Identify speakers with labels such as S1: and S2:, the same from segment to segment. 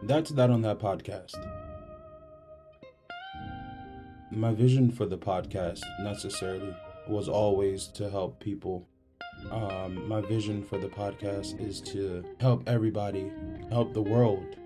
S1: That's That on That Podcast. My vision for the podcast necessarily was always to help people. My vision for the podcast is to help everybody, help the world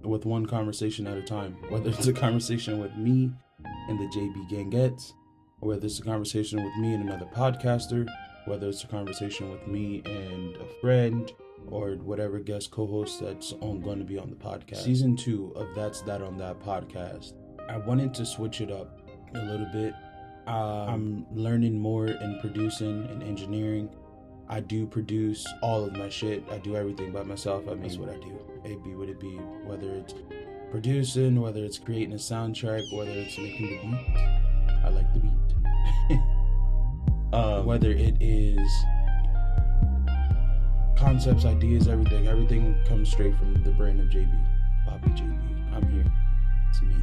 S1: with one conversation at a time. Whether it's a conversation with me and the JB Gangettes, or whether it's a conversation with me and another podcaster, whether it's a conversation with me and a friend, or whatever guest co-host that's going to be on the podcast. Season 2 of That's That on That Podcast. I wanted to switch it up a little bit. I'm learning more in producing and engineering. I do produce all of my shit. I do everything by myself. I mean, that's what I do. Would it be whether it's producing, whether it's creating a soundtrack, whether it's making the beat. I like the beat. Whether it is concepts, ideas, everything comes straight from the brain of JB. Papi JB. I'm here. It's me.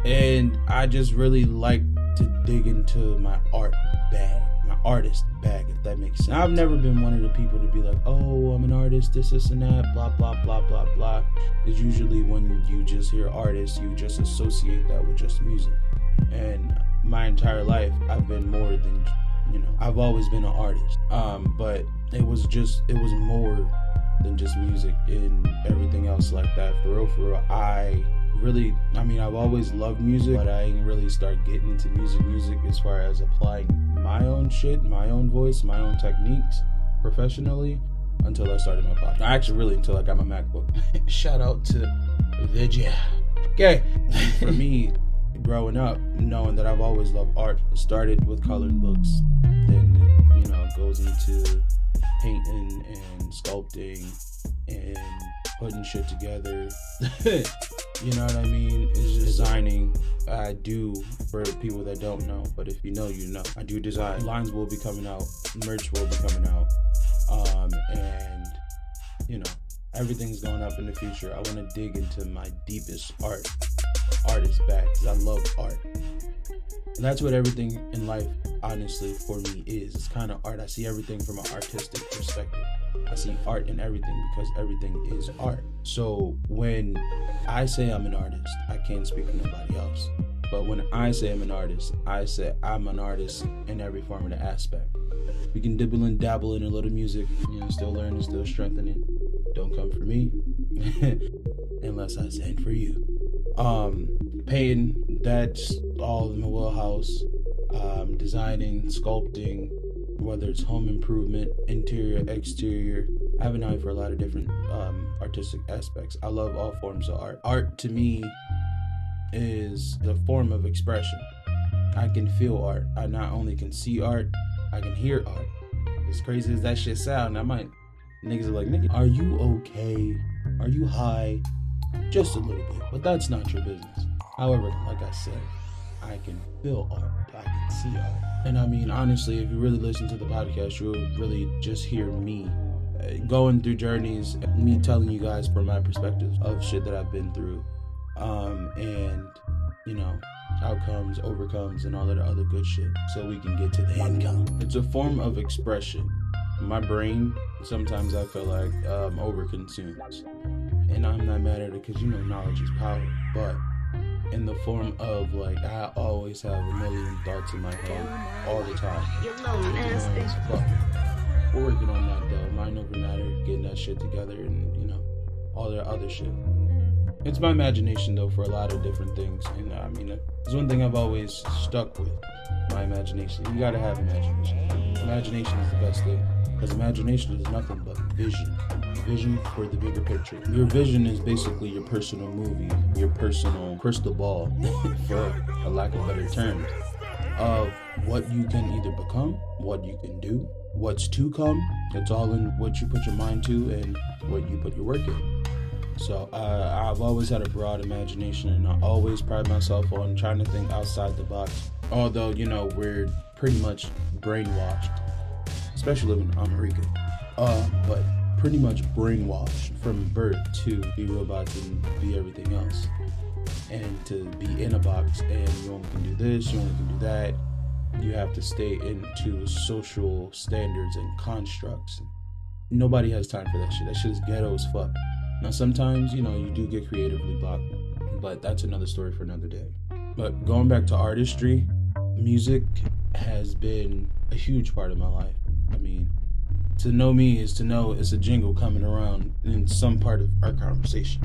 S1: And I just really like to dig into my art bag, my artist bag, if that makes sense. I've never been one of the people to be like, oh, I'm an artist, this and that, blah, blah, blah, blah, blah. Because usually when you just hear artist, you just associate that with just music. And my entire life, I've been more than, I've always been an artist. But it was more than just music and everything else like that. For real, I've always loved music, but I didn't really start getting into music as far as applying my own shit, my own voice, my own techniques professionally until I started my podcast. Actually, really until I got my MacBook. Shout out to Vidya. Okay. For me, growing up, knowing that I've always loved art, it started with coloring books. Then, it goes into painting and sculpting and putting shit together. You know what I mean? It's just designing. I do, for people that don't know, but if you know, you know. I do design. Lines will be coming out. Merch will be coming out. And, everything's going up in the future. I want to dig into my deepest artist bag, because I love art. And that's what everything in life, honestly, for me is. It's kind of art. I see everything from an artistic perspective. I see art in everything because everything is art. So when I say I'm an artist, I can't speak for nobody else. But when I say I'm an artist, I say I'm an artist in every form of the aspect. We can dibble and dabble in a little music, still learning, still strengthening. Don't come for me unless I send for you. Painting, that's all in my wheelhouse. Designing, sculpting, whether it's home improvement, interior, exterior. I have an eye for a lot of different artistic aspects. I love all forms of art. Art to me is a form of expression. I can feel art. I not only can see art, I can hear art. As crazy as that shit sound, niggas are like, nigga, are you okay? Are you high? Just a little bit, but that's not your business. However, like I said, I can feel art. I can see art. And honestly, if you really listen to the podcast, you'll really just hear me going through journeys, me telling you guys from my perspective of shit that I've been through. And, outcomes, overcomes, and all of the other good shit. So we can get to the income. It's a form of expression. My brain, sometimes I feel like overconsumes. And I'm not mad at it because, knowledge is power. But in the form of, I always have a million thoughts in my head all the time. We're working on that, though. Mind over matter, getting that shit together and, all that other shit. It's my imagination, though, for a lot of different things. And, it's one thing I've always stuck with, my imagination. You gotta have imagination. Imagination is the best thing. Because imagination is nothing but vision. Vision for the bigger picture. Your vision is basically your personal movie, your personal crystal ball, for a lack of better terms, of what you can either become, what you can do, what's to come. It's all in what you put your mind to and what you put your work in. So I've always had a broad imagination, and I always pride myself on trying to think outside the box. Although, we're pretty much brainwashed, especially living in America, but pretty much brainwashed from birth to be robots and be everything else. And to be in a box, and you only can do this, you only can do that. You have to stay into social standards and constructs. Nobody has time for that shit. That shit is ghetto as fuck. Now, sometimes, you do get creatively blocked, but that's another story for another day. But going back to artistry, music has been a huge part of my life. I mean, to know me is to know it's a jingle coming around in some part of our conversation.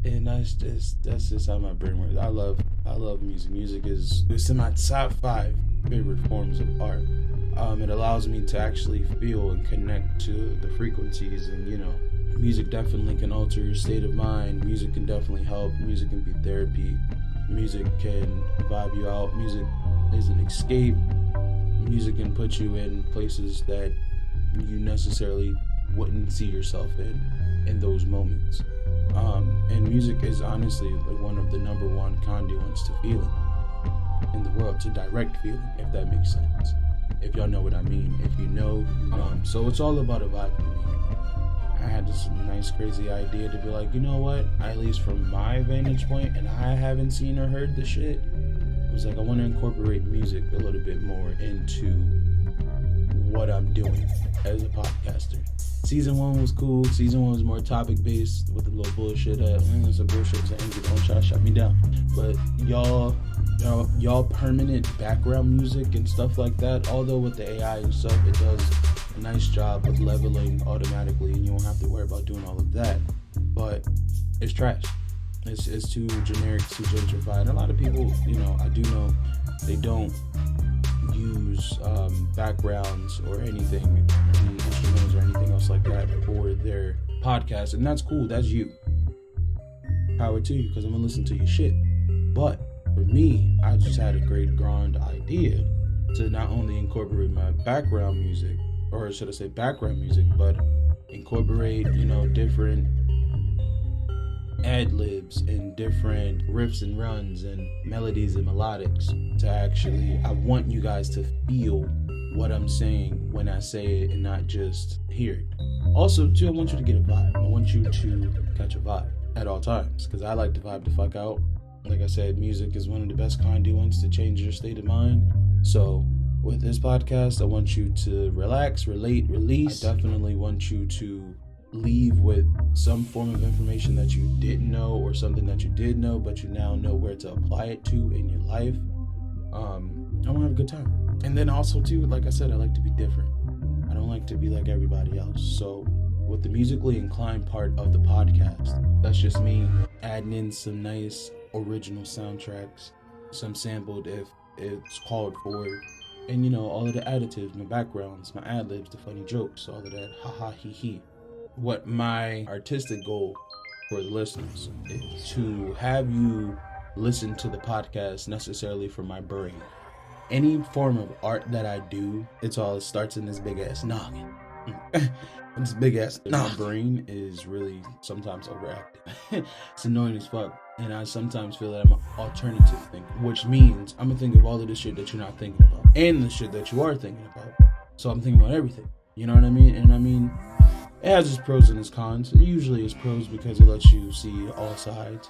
S1: And that's just how my brain works. I love music. Music it's in my top 5 favorite forms of art. It allows me to actually feel and connect to the frequencies, and music definitely can alter your state of mind. Music can definitely help. Music can be therapy. Music can vibe you out. Music is an escape. Music can put you in places that you necessarily wouldn't see yourself in those moments. And music is honestly like one of the number one conduits to feeling in the world, to direct feeling, if that makes sense. If y'all know what I mean. If you know, so it's all about a vibe to me. I had this nice crazy idea to be like, you know what, at least from my vantage point, and I haven't seen or heard the shit, I was like, I want to incorporate music a little bit more into what I'm doing as a podcaster. Season 1 was cool. Season 1 was more topic based with a little bullshit. Some bullshit. Don't try to shut me down. But y'all permanent background music and stuff like that. Although with the AI and stuff, it does a nice job of leveling automatically, and you don't have to worry about doing all of that. But it's trash. It's too generic, too gentrified. A lot of people, I do know they don't use backgrounds or anything, any instruments or anything else like that for their podcast, and that's cool. That's you. Power to you, because I'm gonna listen to your shit. But for me, I just had a great grand idea to not only incorporate my background music, or should I say background music, but incorporate, different ad-libs and different riffs and runs and melodies and melodics to actually, I want you guys to feel what I'm saying when I say it and not just hear it. Also, too, I want you to get a vibe. I want you to catch a vibe at all times, because I like to vibe the fuck out. Like I said, music is one of the best conduits to change your state of mind. So with this podcast, I want you to relax, relate, release. I definitely want you to leave with some form of information that you didn't know, or something that you did know but you now know where to apply it to in your life. I want to have a good time. And then also too, like I said, I like to be different. I don't like to be like everybody else. So with the musically inclined part of the podcast, that's just me adding in some nice original soundtracks, some sampled if it's called for, and all of the additives, my backgrounds, my ad-libs, the funny jokes, all of that ha he he. What my artistic goal for the listeners is to have you listen to the podcast necessarily from my brain. Any form of art that I do, it starts in this big ass noggin. This big ass my brain is really sometimes overactive. It's annoying as fuck. And I sometimes feel that I'm an alternative thinker, which means I'm gonna think of all of the shit that you're not thinking about and the shit that you are thinking about. So I'm thinking about everything. You know what I mean? And I mean, it has its pros and its cons. It usually is pros because it lets you see all sides.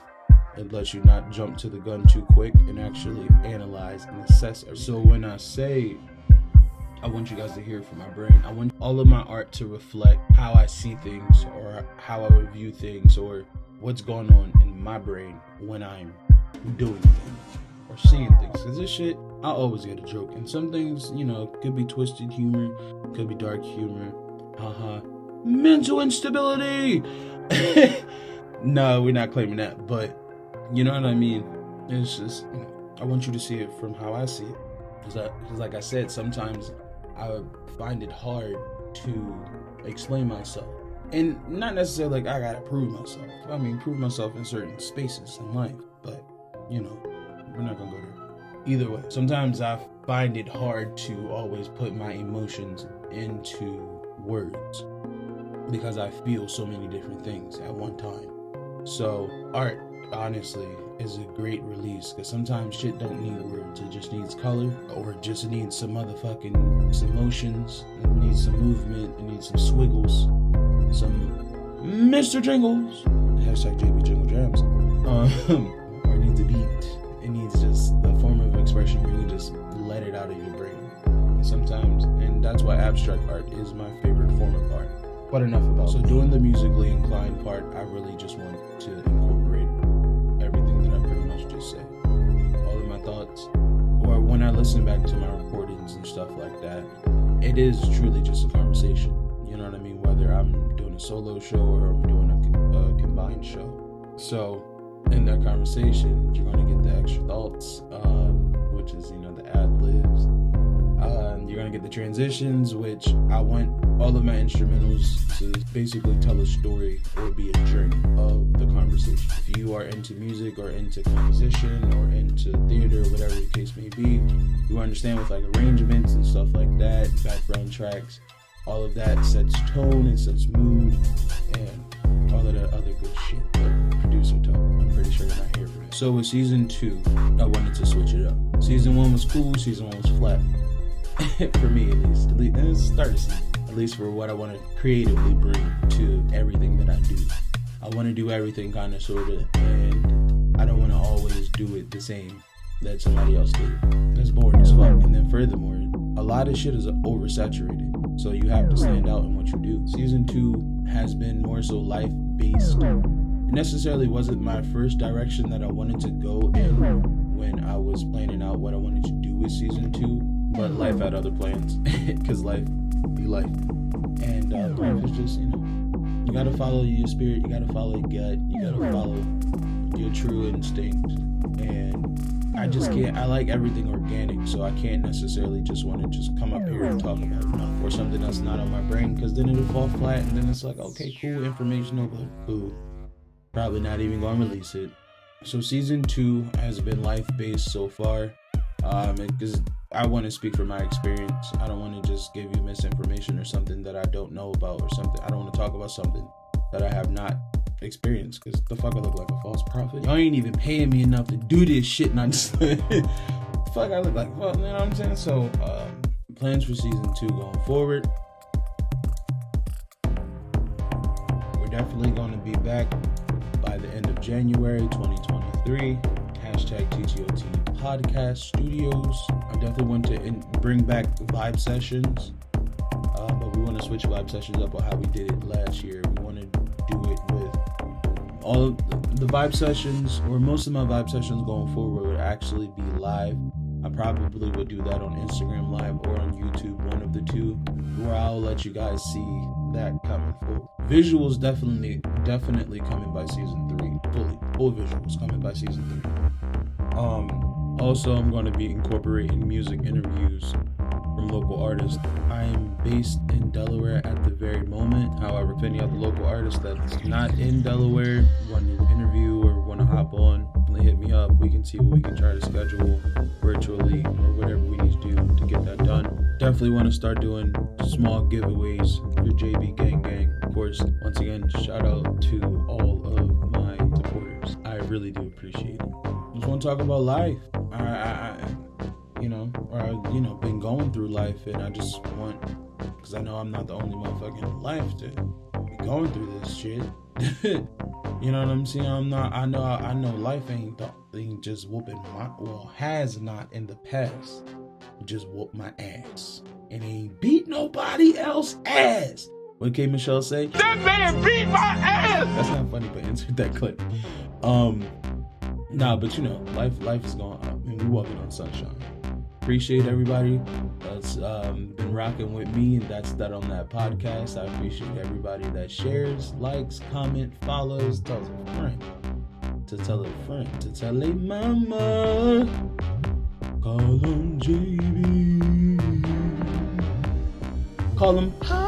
S1: It lets you not jump to the gun too quick and actually analyze and assess everything. So when I say I want you guys to hear from my brain, I want all of my art to reflect how I see things, or how I review things, or what's going on in my brain when I'm doing things or seeing things. Because this shit, I always get a joke. And some things, could be twisted humor, could be dark humor. Mental instability. No, we're not claiming that, but you know what I mean? It's just, I want you to see it from how I see it. Because like I said, sometimes I find it hard to explain myself. And not necessarily like I gotta prove myself. I mean, prove myself in certain spaces in life. But, we're not gonna go there. Either way, sometimes I find it hard to always put my emotions into words, because I feel so many different things at one time. So art, honestly, is a great release, because sometimes shit don't need words. It just needs color, or it just needs some some motions. It needs some movement. It needs some swiggles, some Mr. Jingles, hashtag JB Jingle Jams, or it needs a beat. It needs just a form of expression where you just let it out of your brain. And sometimes, and that's why abstract art is my favorite form of art. But enough about so doing the musically inclined part, I really just want to incorporate everything that I pretty much just said. All of my thoughts, or when I listen back to my recordings and stuff like that, it is truly just a conversation. You know what I mean? Whether I'm doing a solo show or I'm doing a combined show. So in that conversation, you're going to get the extra thoughts, which is, the ad-libs. You're going to get the transitions, which I want all of my instrumentals to basically tell a story or be a journey of the conversation. If you are into music or into composition or into theater, whatever the case may be, you understand with like arrangements and stuff like that, background tracks, all of that sets tone and sets mood and all of that other good shit that producer talk. I'm pretty sure you're not here for that. So with season 2, I wanted to switch it up. Season 1 was cool, season 1 was flat. For me at least, and it's start to season. At least for what I want to creatively bring to everything that I do. I want to do everything kind of sort of, and I don't want to always do it the same that somebody else did. That's boring as fuck. And then furthermore, a lot of shit is oversaturated, so you have to stand out in what you do. Season 2 has been more so life-based. It necessarily wasn't my first direction that I wanted to go in when I was planning out what I wanted to do with season 2, but life had other plans, because life be life. And life is just, you gotta follow your spirit, you gotta follow your gut, you gotta follow your true instinct. And I just can't, I like everything organic, so I can't necessarily just want to just come up here and talk about enough or something that's not on my brain, because then it'll fall flat, and then it's like, okay, cool, informational, but cool. Probably not even gonna release it. So season 2 has been life-based so far, because I want to speak from my experience. I don't want to just give you misinformation or something that I don't know about or something. I don't want to talk about something that I have not experienced, because the fuck I look like a false prophet. Y'all ain't even paying me enough to do this shit, and I just fuck I look like, well, you know what I'm saying? So plans for season 2 going forward. We're definitely going to be back by the end of January 2023. Hashtag TTOT Podcast Studios. I definitely want to bring back vibe sessions, but we want to switch vibe sessions up on how we did it last year. We want to do it with all the vibe sessions, or most of my vibe sessions going forward would actually be live. I probably would do that on Instagram Live or on YouTube, one of the two, where I'll let you guys see that coming forward. Visuals definitely coming by season 3. Full visuals coming by season 3. Also, I'm going to be incorporating music interviews from local artists. I am based in Delaware at the very moment. However, if any other local artist that's not in Delaware want to interview or want to hop on, hit me up. We can see what we can try to schedule virtually or whatever we need to do to get that done. Definitely want to start doing small giveaways for JB Gang. Of course, once again, shout out to all of my supporters. I really do appreciate it. Just want to talk about life. I've been going through life, and I just want, because I know I'm not the only motherfucker in life to be going through this shit. You know what I'm saying? I know life ain't just whooping has not in the past just whooped my ass. And ain't beat nobody else ass. What K Michelle say? That man beat my ass! That's not funny, but insert that clip. But life is going on. We walking on sunshine. Appreciate everybody that's been rocking with me, and that's that on that podcast. I appreciate everybody that shares, likes, comment, follows, tells a friend, to tell a friend, to tell a mama. Call him JB. Call him Papi.